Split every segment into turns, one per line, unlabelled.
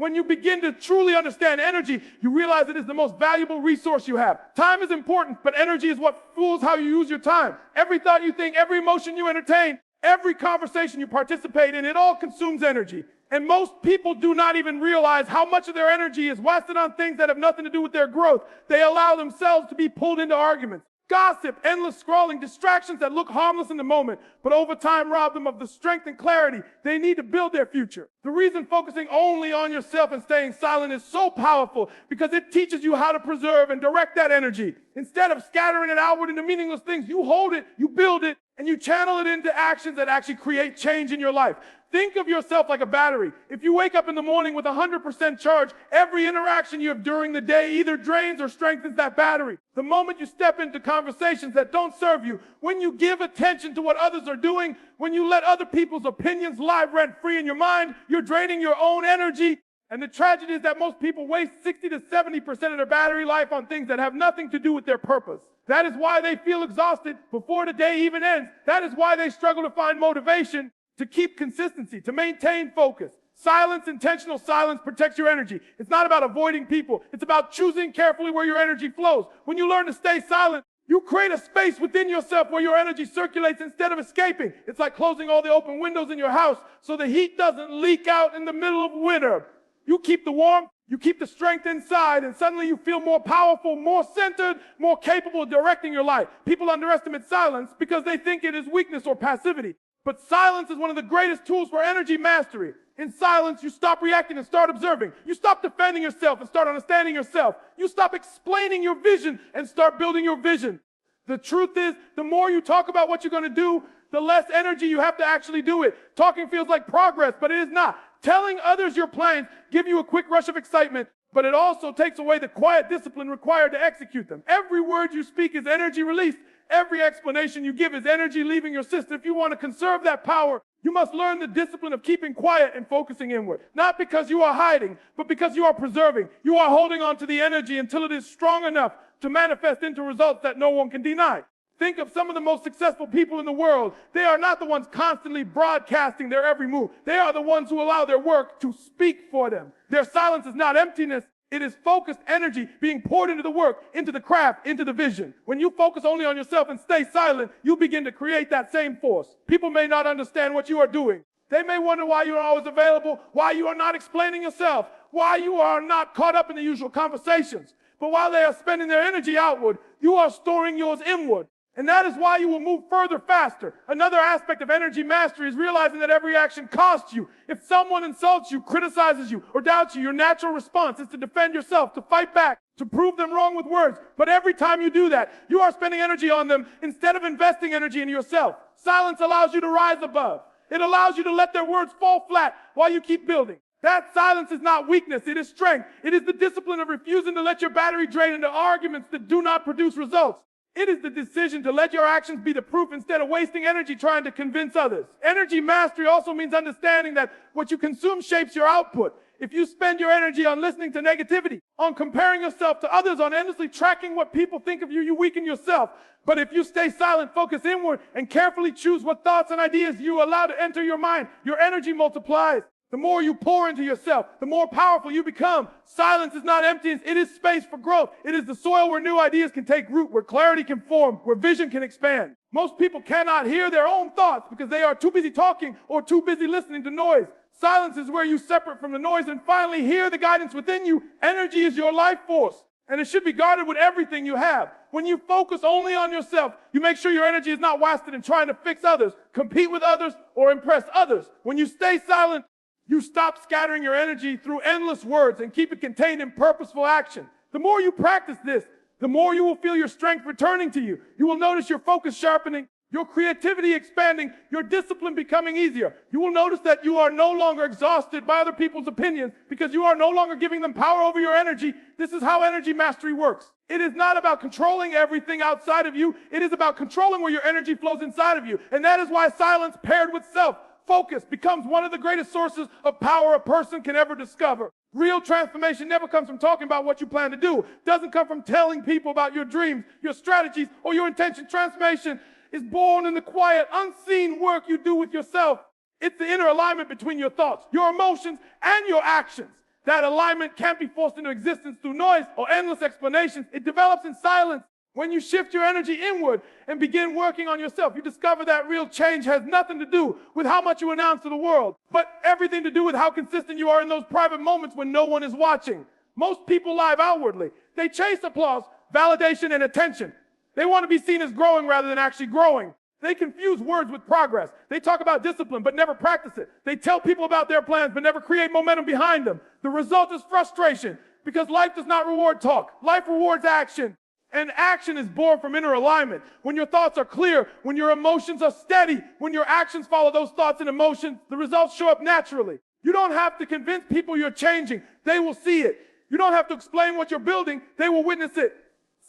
When you begin to truly understand energy, you realize it is the most valuable resource you have. Time is important, but energy is what fuels how you use your time. Every thought you think, every emotion you entertain, every conversation you participate in, it all consumes energy. And most people do not even realize how much of their energy is wasted on things that have nothing to do with their growth. They allow themselves to be pulled into arguments, gossip, endless scrolling, distractions that look harmless in the moment, but over time rob them of the strength and clarity they need to build their future. The reason focusing only on yourself and staying silent is so powerful because it teaches you how to preserve and direct that energy. Instead of scattering it outward into meaningless things, you hold it, you build it, and you channel it into actions that actually create change in your life. Think of yourself like a battery. If you wake up in the morning with 100% charge, every interaction you have during the day either drains or strengthens that battery. The moment you step into conversations that don't serve you, when you give attention to what others are doing, when you let other people's opinions lie rent-free in your mind, you're draining your own energy. And the tragedy is that most people waste 60 to 70% of their battery life on things that have nothing to do with their purpose. That is why they feel exhausted before the day even ends. That is why they struggle to find motivation, to keep consistency, to maintain focus. Silence, intentional silence, protects your energy. It's not about avoiding people. It's about choosing carefully where your energy flows. When you learn to stay silent, you create a space within yourself where your energy circulates instead of escaping. It's like closing all the open windows in your house so the heat doesn't leak out in the middle of winter. You keep the warmth, you keep the strength inside, and suddenly you feel more powerful, more centered, more capable of directing your life. People underestimate silence because they think it is weakness or passivity. But silence is one of the greatest tools for energy mastery. In silence, you stop reacting and start observing. You stop defending yourself and start understanding yourself. You stop explaining your vision and start building your vision. The truth is, the more you talk about what you're going to do, the less energy you have to actually do it. Talking feels like progress, but it is not. Telling others your plans give you a quick rush of excitement, but it also takes away the quiet discipline required to execute them. Every word you speak is energy released. Every explanation you give is energy leaving your system. If you want to conserve that power, you must learn the discipline of keeping quiet and focusing inward. Not because you are hiding, but because you are preserving. You are holding on to the energy until it is strong enough to manifest into results that no one can deny. Think of some of the most successful people in the world. They are not the ones constantly broadcasting their every move. They are the ones who allow their work to speak for them. Their silence is not emptiness. It is focused energy being poured into the work, into the craft, into the vision. When you focus only on yourself and stay silent, you begin to create that same force. People may not understand what you are doing. They may wonder why you are always available, why you are not explaining yourself, why you are not caught up in the usual conversations. But while they are spending their energy outward, you are storing yours inward. And that is why you will move further faster. Another aspect of energy mastery is realizing that every action costs you. If someone insults you, criticizes you, or doubts you, your natural response is to defend yourself, to fight back, to prove them wrong with words. But every time you do that, you are spending energy on them instead of investing energy in yourself. Silence allows you to rise above. It allows you to let their words fall flat while you keep building. That silence is not weakness, it is strength. It is the discipline of refusing to let your battery drain into arguments that do not produce results. It is the decision to let your actions be the proof instead of wasting energy trying to convince others. Energy mastery also means understanding that what you consume shapes your output. If you spend your energy on listening to negativity, on comparing yourself to others, on endlessly tracking what people think of you, you weaken yourself. But if you stay silent, focus inward, and carefully choose what thoughts and ideas you allow to enter your mind, your energy multiplies. The more you pour into yourself, the more powerful you become. Silence is not emptiness, it is space for growth. It is the soil where new ideas can take root, where clarity can form, where vision can expand. Most people cannot hear their own thoughts because they are too busy talking or too busy listening to noise. Silence is where you separate from the noise and finally hear the guidance within you. Energy is your life force, and it should be guarded with everything you have. When you focus only on yourself, you make sure your energy is not wasted in trying to fix others, compete with others, or impress others. When you stay silent, you stop scattering your energy through endless words and keep it contained in purposeful action. The more you practice this, the more you will feel your strength returning to you. You will notice your focus sharpening, your creativity expanding, your discipline becoming easier. You will notice that you are no longer exhausted by other people's opinions because you are no longer giving them power over your energy. This is how energy mastery works. It is not about controlling everything outside of you. It is about controlling where your energy flows inside of you. And that is why silence paired with self-focus becomes one of the greatest sources of power a person can ever discover. Real transformation never comes from talking about what you plan to do. It doesn't come from telling people about your dreams, your strategies, or your intention. Transformation is born in the quiet, unseen work you do with yourself. It's the inner alignment between your thoughts, your emotions, and your actions. That alignment can't be forced into existence through noise or endless explanations. It develops in silence. When you shift your energy inward and begin working on yourself, you discover that real change has nothing to do with how much you announce to the world, but everything to do with how consistent you are in those private moments when no one is watching. Most people live outwardly. They chase applause, validation, and attention. They want to be seen as growing rather than actually growing. They confuse words with progress. They talk about discipline but never practice it. They tell people about their plans but never create momentum behind them. The result is frustration because life does not reward talk. Life rewards action. And action is born from inner alignment. When your thoughts are clear, when your emotions are steady, when your actions follow those thoughts and emotions, the results show up naturally. You don't have to convince people you're changing. They will see it. You don't have to explain what you're building. They will witness it.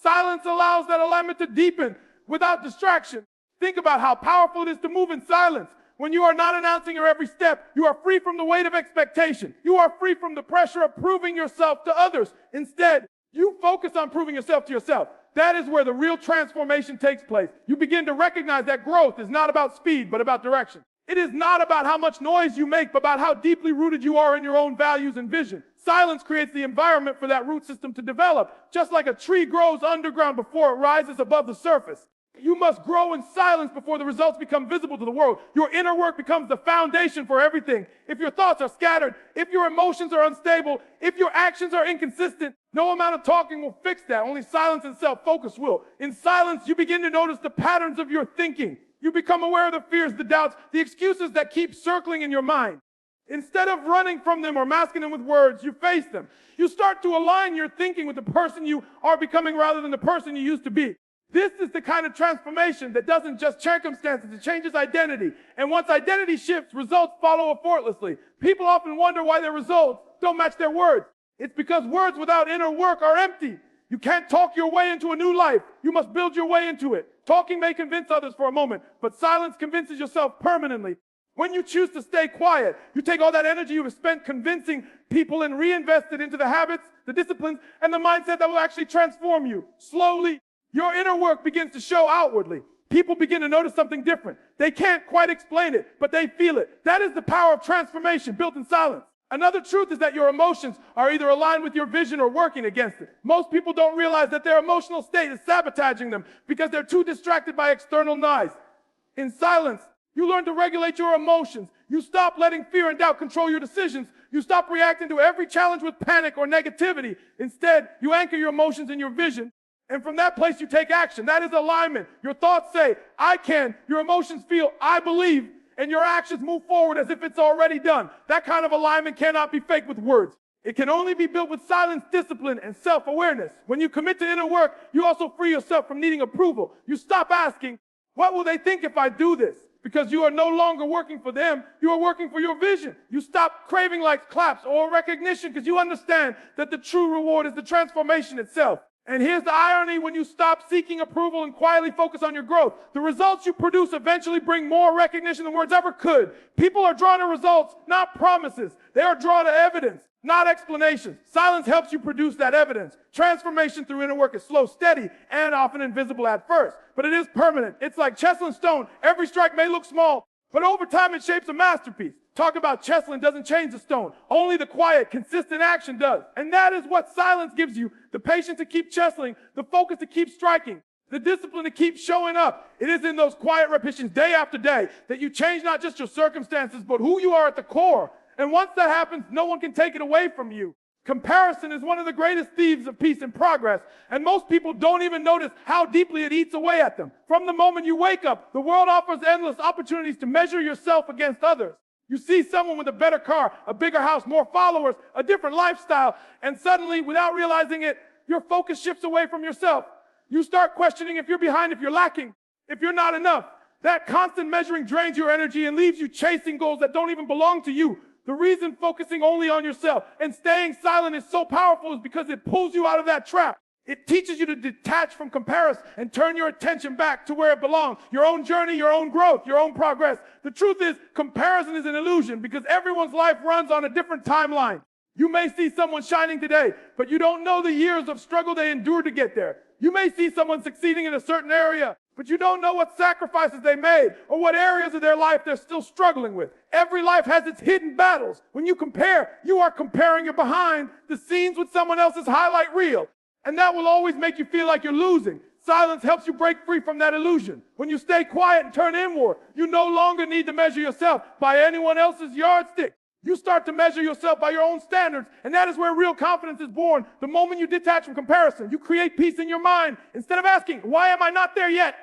Silence allows that alignment to deepen without distraction. Think about how powerful it is to move in silence. When you are not announcing your every step, you are free from the weight of expectation. You are free from the pressure of proving yourself to others. Instead, you focus on proving yourself to yourself. That is where the real transformation takes place. You begin to recognize that growth is not about speed, but about direction. It is not about how much noise you make, but about how deeply rooted you are in your own values and vision. Silence creates the environment for that root system to develop, just like a tree grows underground before it rises above the surface. You must grow in silence before the results become visible to the world. Your inner work becomes the foundation for everything. If your thoughts are scattered, if your emotions are unstable, if your actions are inconsistent, no amount of talking will fix that. Only silence and self-focus will. In silence, you begin to notice the patterns of your thinking. You become aware of the fears, the doubts, the excuses that keep circling in your mind. Instead of running from them or masking them with words, you face them. You start to align your thinking with the person you are becoming rather than the person you used to be. This is the kind of transformation that doesn't just circumstances, it changes identity. And once identity shifts, results follow effortlessly. People often wonder why their results don't match their words. It's because words without inner work are empty. You can't talk your way into a new life. You must build your way into it. Talking may convince others for a moment, but silence convinces yourself permanently. When you choose to stay quiet, you take all that energy you have spent convincing people and reinvest it into the habits, the disciplines, and the mindset that will actually transform you. Slowly, your inner work begins to show outwardly. People begin to notice something different. They can't quite explain it, but they feel it. That is the power of transformation built in silence. Another truth is that your emotions are either aligned with your vision or working against it. Most people don't realize that their emotional state is sabotaging them because they're too distracted by external noise. In silence, you learn to regulate your emotions. You stop letting fear and doubt control your decisions. You stop reacting to every challenge with panic or negativity. Instead, you anchor your emotions in your vision. And from that place, you take action. That is alignment. Your thoughts say, I can. Your emotions feel, I believe. And your actions move forward as if it's already done. That kind of alignment cannot be faked with words. It can only be built with silence, discipline, and self-awareness. When you commit to inner work, you also free yourself from needing approval. You stop asking, what will they think if I do this? Because you are no longer working for them. You are working for your vision. You stop craving likes, claps, or recognition because you understand that the true reward is the transformation itself. And here's the irony: when you stop seeking approval and quietly focus on your growth, the results you produce eventually bring more recognition than words ever could. People are drawn to results, not promises. They are drawn to evidence, not explanations. Silence helps you produce that evidence. Transformation through inner work is slow, steady, and often invisible at first, but it is permanent. It's like Cheslin stone. Every strike may look small, but over time it shapes a masterpiece. Talk about Cheslin doesn't change the stone. Only the quiet, consistent action does. And that is what silence gives you. The patience to keep chesling, the focus to keep striking, the discipline to keep showing up. It is in those quiet repetitions day after day that you change not just your circumstances, but who you are at the core. And once that happens, no one can take it away from you. Comparison is one of the greatest thieves of peace and progress, and most people don't even notice how deeply it eats away at them. From the moment you wake up, the world offers endless opportunities to measure yourself against others. You see someone with a better car, a bigger house, more followers, a different lifestyle, and suddenly, without realizing it, your focus shifts away from yourself. You start questioning if you're behind, if you're lacking, if you're not enough. That constant measuring drains your energy and leaves you chasing goals that don't even belong to you. The reason focusing only on yourself and staying silent is so powerful is because it pulls you out of that trap. It teaches you to detach from comparison and turn your attention back to where it belongs. Your own journey, your own growth, your own progress. The truth is, comparison is an illusion because everyone's life runs on a different timeline. You may see someone shining today, but you don't know the years of struggle they endured to get there. You may see someone succeeding in a certain area, but you don't know what sacrifices they made or what areas of their life they're still struggling with. Every life has its hidden battles. When you compare, you are comparing your behind the scenes with someone else's highlight reel. And that will always make you feel like you're losing. Silence helps you break free from that illusion. When you stay quiet and turn inward, you no longer need to measure yourself by anyone else's yardstick. You start to measure yourself by your own standards, and that is where real confidence is born. The moment you detach from comparison, you create peace in your mind. Instead of asking, why am I not there yet?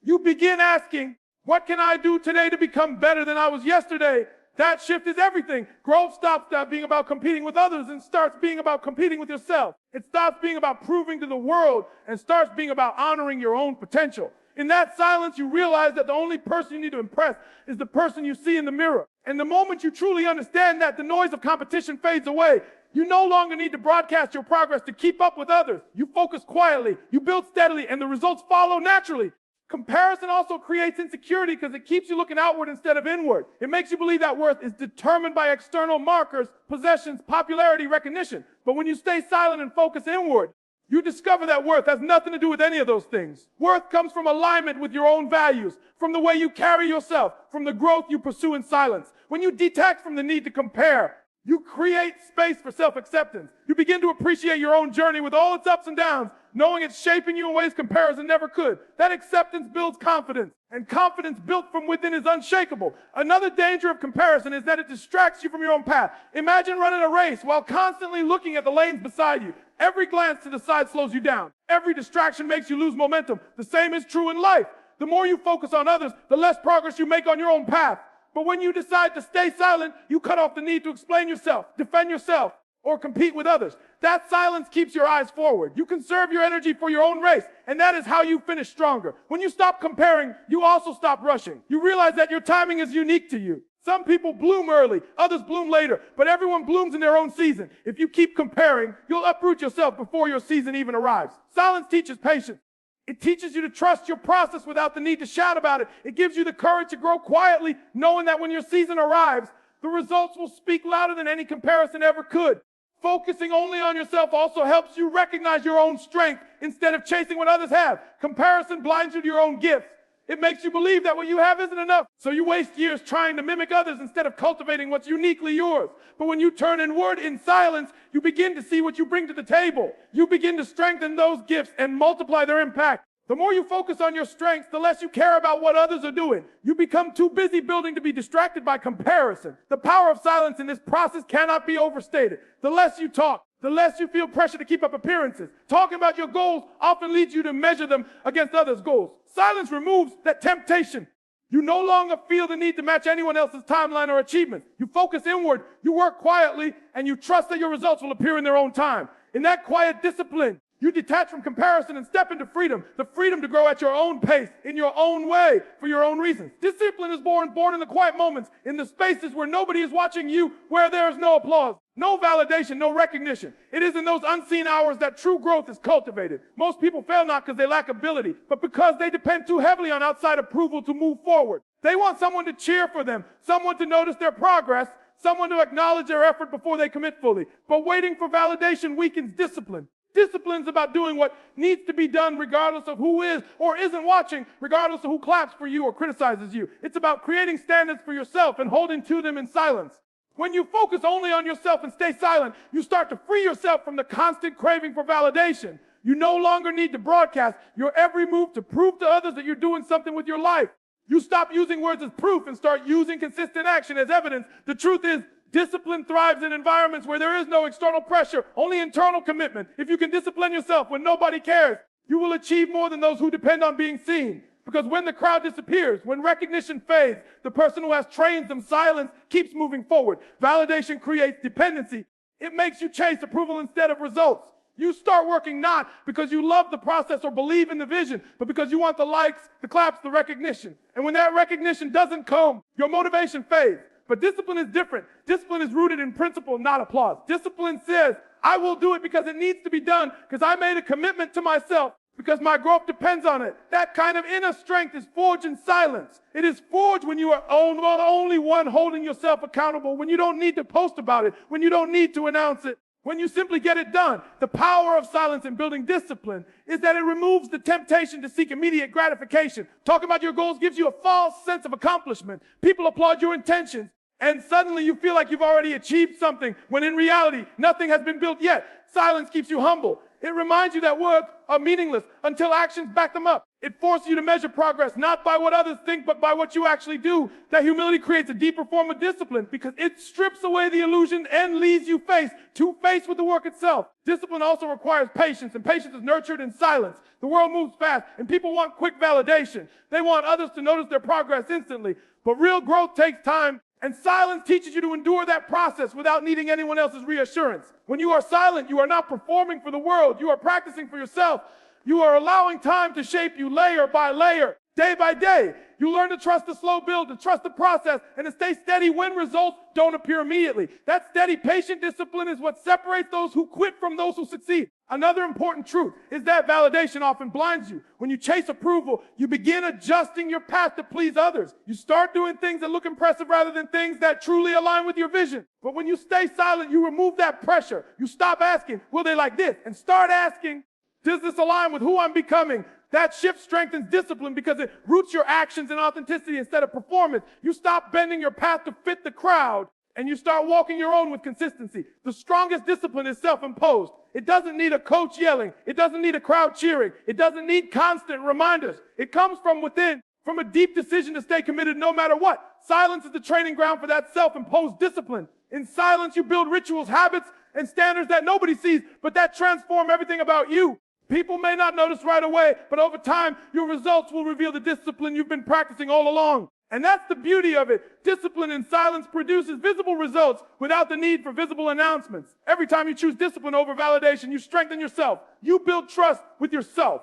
You begin asking, what can I do today to become better than I was yesterday? That shift is everything. Growth stops being about competing with others and starts being about competing with yourself. It stops being about proving to the world and starts being about honoring your own potential. In that silence, you realize that the only person you need to impress is the person you see in the mirror. And the moment you truly understand that, the noise of competition fades away. You no longer need to broadcast your progress to keep up with others. You focus quietly, you build steadily, and the results follow naturally. Comparison also creates insecurity because it keeps you looking outward instead of inward. It makes you believe that worth is determined by external markers, possessions, popularity, recognition. But when you stay silent and focus inward, you discover that worth has nothing to do with any of those things. Worth comes from alignment with your own values, from the way you carry yourself, from the growth you pursue in silence. When you detach from the need to compare, you create space for self-acceptance. You begin to appreciate your own journey with all its ups and downs, knowing it's shaping you in ways comparison never could. That acceptance builds confidence, and confidence built from within is unshakable. Another danger of comparison is that it distracts you from your own path. Imagine running a race while constantly looking at the lanes beside you. Every glance to the side slows you down. Every distraction makes you lose momentum. The same is true in life. The more you focus on others, the less progress you make on your own path. But when you decide to stay silent, you cut off the need to explain yourself, defend yourself, or compete with others. That silence keeps your eyes forward. You conserve your energy for your own race, and that is how you finish stronger. When you stop comparing, you also stop rushing. You realize that your timing is unique to you. Some people bloom early, others bloom later, but everyone blooms in their own season. If you keep comparing, you'll uproot yourself before your season even arrives. Silence teaches patience. It teaches you to trust your process without the need to shout about it. It gives you the courage to grow quietly, knowing that when your season arrives, the results will speak louder than any comparison ever could. Focusing only on yourself also helps you recognize your own strength instead of chasing what others have. Comparison blinds you to your own gifts. It makes you believe that what you have isn't enough. So you waste years trying to mimic others instead of cultivating what's uniquely yours. But when you turn inward in silence, you begin to see what you bring to the table. You begin to strengthen those gifts and multiply their impact. The more you focus on your strengths, the less you care about what others are doing. You become too busy building to be distracted by comparison. The power of silence in this process cannot be overstated. The less you talk, the less you feel pressure to keep up appearances. Talking about your goals often leads you to measure them against others' goals. Silence removes that temptation. You no longer feel the need to match anyone else's timeline or achievement. You focus inward, you work quietly, and you trust that your results will appear in their own time. In that quiet discipline, you detach from comparison and step into freedom, the freedom to grow at your own pace, in your own way, for your own reasons. Discipline is born in the quiet moments, in the spaces where nobody is watching you, where there is no applause, no validation, no recognition. It is in those unseen hours that true growth is cultivated. Most people fail not because they lack ability, but because they depend too heavily on outside approval to move forward. They want someone to cheer for them, someone to notice their progress, someone to acknowledge their effort before they commit fully. But waiting for validation weakens discipline. Discipline is about doing what needs to be done regardless of who is or isn't watching, regardless of who claps for you or criticizes you. It's about creating standards for yourself and holding to them in silence. When you focus only on yourself and stay silent, you start to free yourself from the constant craving for validation. You no longer need to broadcast your every move to prove to others that you're doing something with your life. You stop using words as proof and start using consistent action as evidence. The truth is, discipline thrives in environments where there is no external pressure, only internal commitment. If you can discipline yourself when nobody cares, you will achieve more than those who depend on being seen. Because when the crowd disappears, when recognition fades, the person who has trained some silence keeps moving forward. Validation creates dependency. It makes you chase approval instead of results. You start working not because you love the process or believe in the vision, but because you want the likes, the claps, the recognition. And when that recognition doesn't come, your motivation fades. But discipline is different. Discipline is rooted in principle, not applause. Discipline says, I will do it because it needs to be done, because I made a commitment to myself, because my growth depends on it. That kind of inner strength is forged in silence. It is forged when you are the only one holding yourself accountable, when you don't need to post about it, when you don't need to announce it. when you simply get it done. The power of silence in building discipline is that it removes the temptation to seek immediate gratification. Talking about your goals gives you a false sense of accomplishment. People applaud your intentions, and suddenly you feel like you've already achieved something, when in reality, nothing has been built yet. Silence keeps you humble. It reminds you that words are meaningless until actions back them up. It forces you to measure progress, not by what others think, but by what you actually do. That humility creates a deeper form of discipline because it strips away the illusion and leaves you face to face with the work itself. Discipline also requires patience, and patience is nurtured in silence. The world moves fast, and people want quick validation. They want others to notice their progress instantly. But real growth takes time, and silence teaches you to endure that process without needing anyone else's reassurance. When you are silent, you are not performing for the world. You are practicing for yourself. You are allowing time to shape you layer by layer, day by day. You learn to trust the slow build, to trust the process, and to stay steady when results don't appear immediately. That steady, patient discipline is what separates those who quit from those who succeed. Another important truth is that validation often blinds you. When you chase approval, you begin adjusting your path to please others. You start doing things that look impressive rather than things that truly align with your vision. But when you stay silent, you remove that pressure. You stop asking, will they like this? And start asking, does this align with who I'm becoming? That shift strengthens discipline because it roots your actions in authenticity instead of performance. You stop bending your path to fit the crowd, and you start walking your own with consistency. The strongest discipline is self-imposed. It doesn't need a coach yelling. It doesn't need a crowd cheering. It doesn't need constant reminders. It comes from within, from a deep decision to stay committed no matter what. Silence is the training ground for that self-imposed discipline. In silence, you build rituals, habits, and standards that nobody sees, but that transform everything about you. People may not notice right away, but over time, your results will reveal the discipline you've been practicing all along. And that's the beauty of it. Discipline in silence produces visible results without the need for visible announcements. Every time you choose discipline over validation, you strengthen yourself. You build trust with yourself.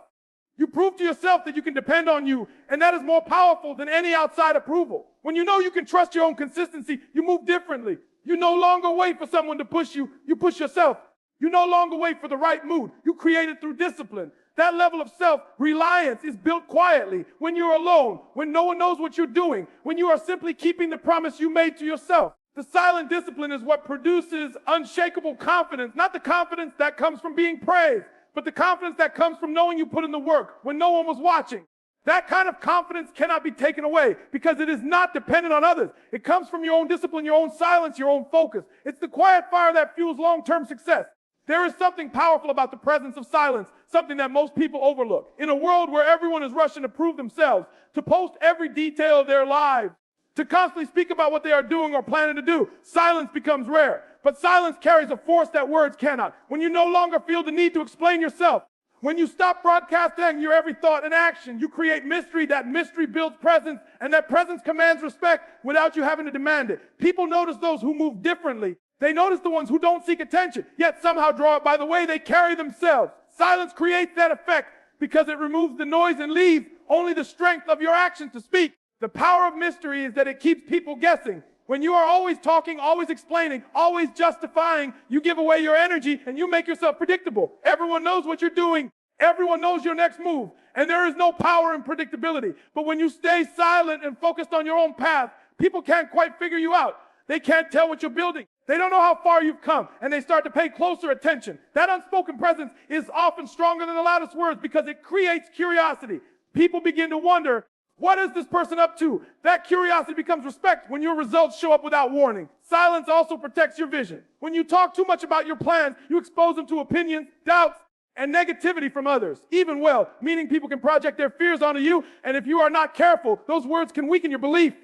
You prove to yourself that you can depend on you, and that is more powerful than any outside approval. When you know you can trust your own consistency, you move differently. You no longer wait for someone to push you. You push yourself. You no longer wait for the right mood. You create it through discipline. That level of self-reliance is built quietly, when you're alone, when no one knows what you're doing, when you are simply keeping the promise you made to yourself. The silent discipline is what produces unshakable confidence, not the confidence that comes from being praised, but the confidence that comes from knowing you put in the work when no one was watching. That kind of confidence cannot be taken away because it is not dependent on others. It comes from your own discipline, your own silence, your own focus. It's the quiet fire that fuels long-term success. There is something powerful about the presence of silence, something that most people overlook. In a world where everyone is rushing to prove themselves, to post every detail of their lives, to constantly speak about what they are doing or planning to do, silence becomes rare. But silence carries a force that words cannot. When you no longer feel the need to explain yourself, when you stop broadcasting your every thought and action, you create mystery. That mystery builds presence, and that presence commands respect without you having to demand it. People notice those who move differently. They notice the ones who don't seek attention, yet somehow draw it by the way they carry themselves. Silence creates that effect because it removes the noise and leaves only the strength of your actions to speak. The power of mystery is that it keeps people guessing. When you are always talking, always explaining, always justifying, you give away your energy and you make yourself predictable. Everyone knows what you're doing. Everyone knows your next move. And there is no power in predictability. But when you stay silent and focused on your own path, people can't quite figure you out. They can't tell what you're building. They don't know how far you've come, and they start to pay closer attention. That unspoken presence is often stronger than the loudest words because it creates curiosity. People begin to wonder, what is this person up to? That curiosity becomes respect when your results show up without warning. Silence also protects your vision. When you talk too much about your plans, you expose them to opinions, doubts, and negativity from others. Even well, meaning people can project their fears onto you, and if you are not careful, those words can weaken your belief.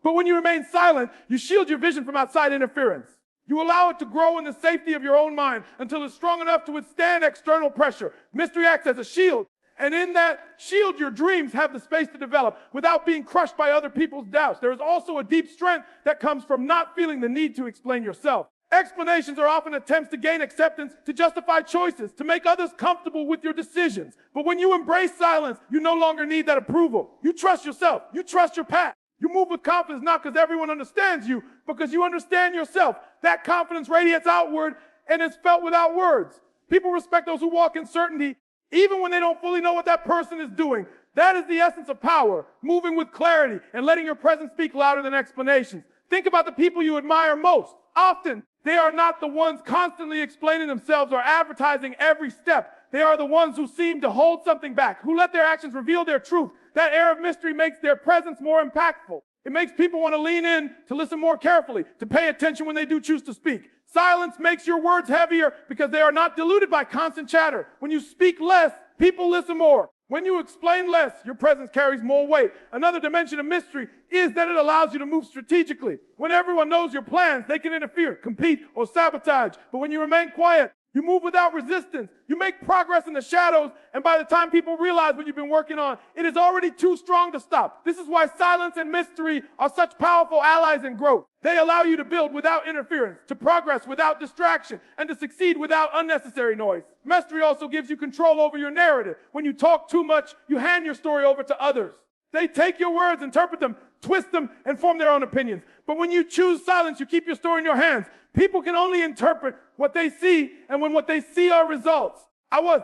But when you remain silent, you shield your vision from outside interference. You allow it to grow in the safety of your own mind until it's strong enough to withstand external pressure. Mystery acts as a shield, and in that shield, your dreams have the space to develop without being crushed by other people's doubts. There is also a deep strength that comes from not feeling the need to explain yourself. Explanations are often attempts to gain acceptance, to justify choices, to make others comfortable with your decisions. But when you embrace silence, you no longer need that approval. You trust yourself. You trust your path. You move with confidence not because everyone understands you, but because you understand yourself. That confidence radiates outward and is felt without words. People respect those who walk in certainty, even when they don't fully know what that person is doing. That is the essence of power, moving with clarity and letting your presence speak louder than explanations. Think about the people you admire most. Often, They are not the ones constantly explaining themselves or advertising every step. They are the ones who seem to hold something back, who let their actions reveal their truth. That air of mystery makes their presence more impactful. It makes people want to lean in, to listen more carefully, to pay attention when they do choose to speak. Silence makes your words heavier because they are not diluted by constant chatter. When you speak less, people listen more. When you explain less, your presence carries more weight. Another dimension of mystery is that it allows you to move strategically. When everyone knows your plans, they can interfere, compete, or sabotage. But when you remain quiet, you move without resistance. You make progress in the shadows, and by the time people realize what you've been working on, it is already too strong to stop. This is why silence and mystery are such powerful allies in growth. They allow you to build without interference, to progress without distraction, and to succeed without unnecessary noise. Mystery also gives you control over your narrative. When you talk too much, you hand your story over to others. They take your words, interpret them, twist them, and form their own opinions. But when you choose silence, you keep your story in your hands. People can only interpret what they see, and when what they see are results.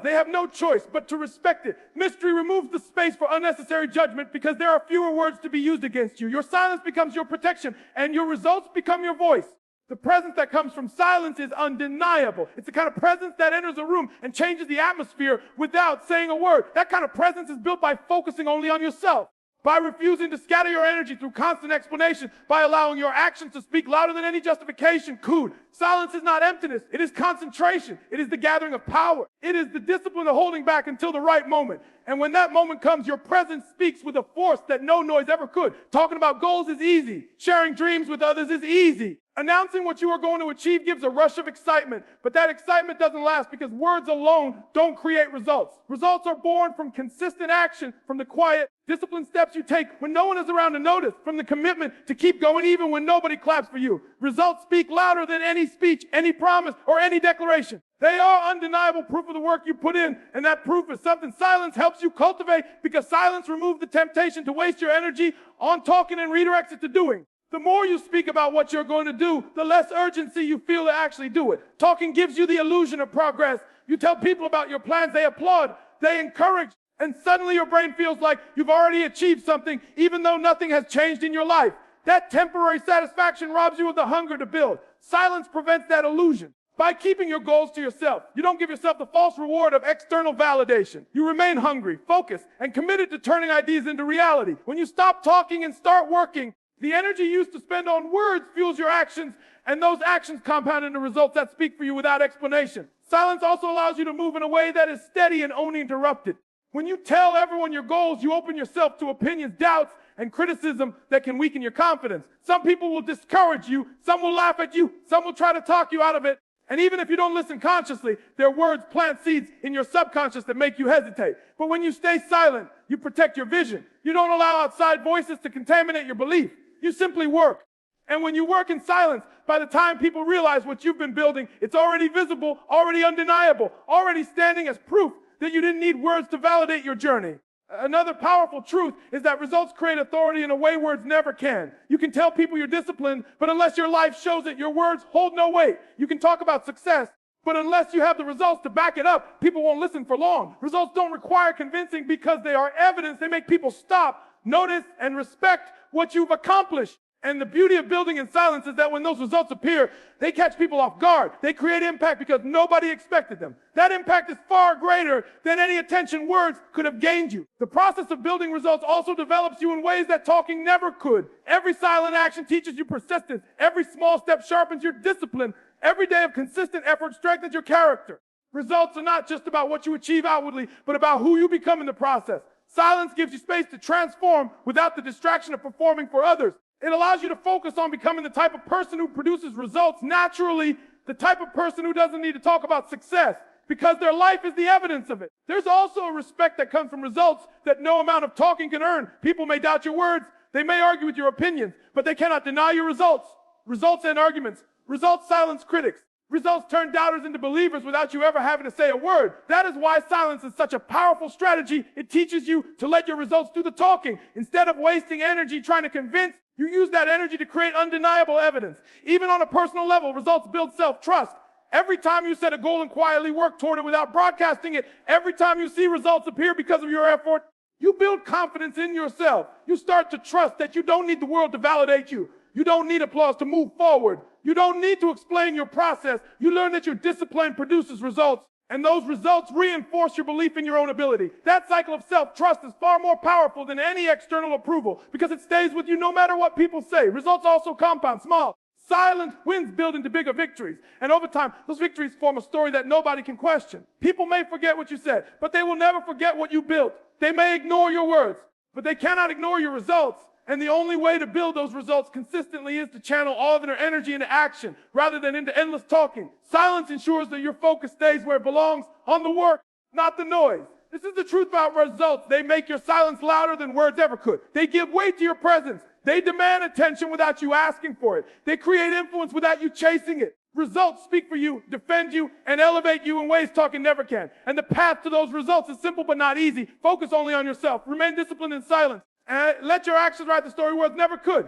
They have no choice but to respect it. Mystery removes the space for unnecessary judgment because there are fewer words to be used against you. Your silence becomes your protection, and your results become your voice. The presence that comes from silence is undeniable. It's the kind of presence that enters a room and changes the atmosphere without saying a word. That kind of presence is built by focusing only on yourself, by refusing to scatter your energy through constant explanation, by allowing your actions to speak louder than any justification could. Silence is not emptiness. It is concentration. It is the gathering of power. It is the discipline of holding back until the right moment. And when that moment comes, your presence speaks with a force that no noise ever could. Talking about goals is easy. Sharing dreams with others is easy. Announcing what you are going to achieve gives a rush of excitement, but that excitement doesn't last because words alone don't create results. Results are born from consistent action, from the quiet, disciplined steps you take when no one is around to notice, from the commitment to keep going even when nobody claps for you. Results speak louder than any speech, any promise, or any declaration. They are undeniable proof of the work you put in, and that proof is something silence helps you cultivate because silence removes the temptation to waste your energy on talking and redirects it to doing. The more you speak about what you're going to do, the less urgency you feel to actually do it. Talking gives you the illusion of progress. You tell people about your plans, they applaud, they encourage, and suddenly your brain feels like you've already achieved something even though nothing has changed in your life. That temporary satisfaction robs you of the hunger to build. Silence prevents that illusion. By keeping your goals to yourself, you don't give yourself the false reward of external validation. You remain hungry, focused, and committed to turning ideas into reality. When you stop talking and start working, the energy you used to spend on words fuels your actions, and those actions compound into results that speak for you without explanation. Silence also allows you to move in a way that is steady and uninterrupted. When you tell everyone your goals, you open yourself to opinions, doubts, and criticism that can weaken your confidence. Some people will discourage you, some will laugh at you, some will try to talk you out of it. And even if you don't listen consciously, their words plant seeds in your subconscious that make you hesitate. But when you stay silent, you protect your vision. You don't allow outside voices to contaminate your belief. You simply work. And when you work in silence, by the time people realize what you've been building, it's already visible, already undeniable, already standing as proof that you didn't need words to validate your journey. Another powerful truth is that results create authority in a way words never can. You can tell people you're disciplined, but unless your life shows it, your words hold no weight. You can talk about success, but unless you have the results to back it up, people won't listen for long. Results don't require convincing because they are evidence. They make people stop, notice, and respect what you've accomplished. And the beauty of building in silence is that when those results appear, they catch people off guard. They create impact because nobody expected them. That impact is far greater than any attention words could have gained you. The process of building results also develops you in ways that talking never could. Every silent action teaches you persistence. Every small step sharpens your discipline. Every day of consistent effort strengthens your character. Results are not just about what you achieve outwardly, but about who you become in the process. Silence gives you space to transform without the distraction of performing for others. It allows you to focus on becoming the type of person who produces results naturally, the type of person who doesn't need to talk about success because their life is the evidence of it. There's also a respect that comes from results that no amount of talking can earn. People may doubt your words. They may argue with your opinions, but they cannot deny your results. Results and arguments. Results silence critics. Results turn doubters into believers without you ever having to say a word. That is why silence is such a powerful strategy. It teaches you to let your results do the talking. Instead of wasting energy trying to convince, you use that energy to create undeniable evidence. Even on a personal level, results build self-trust. Every time you set a goal and quietly work toward it without broadcasting it, every time you see results appear because of your effort, you build confidence in yourself. You start to trust that you don't need the world to validate you. You don't need applause to move forward. You don't need to explain your process. You learn that your discipline produces results, and those results reinforce your belief in your own ability. That cycle of self-trust is far more powerful than any external approval because it stays with you no matter what people say. Results also compound, small. Silent wins build into bigger victories. And over time, those victories form a story that nobody can question. People may forget what you said, but they will never forget what you built. They may ignore your words, but they cannot ignore your results. And the only way to build those results consistently is to channel all of their energy into action rather than into endless talking. Silence ensures that your focus stays where it belongs, on the work, not the noise. This is the truth about results. They make your silence louder than words ever could. They give weight to your presence. They demand attention without you asking for it. They create influence without you chasing it. Results speak for you, defend you, and elevate you in ways talking never can. And the path to those results is simple but not easy. Focus only on yourself. Remain disciplined in silence. And let your actions write the story words never could.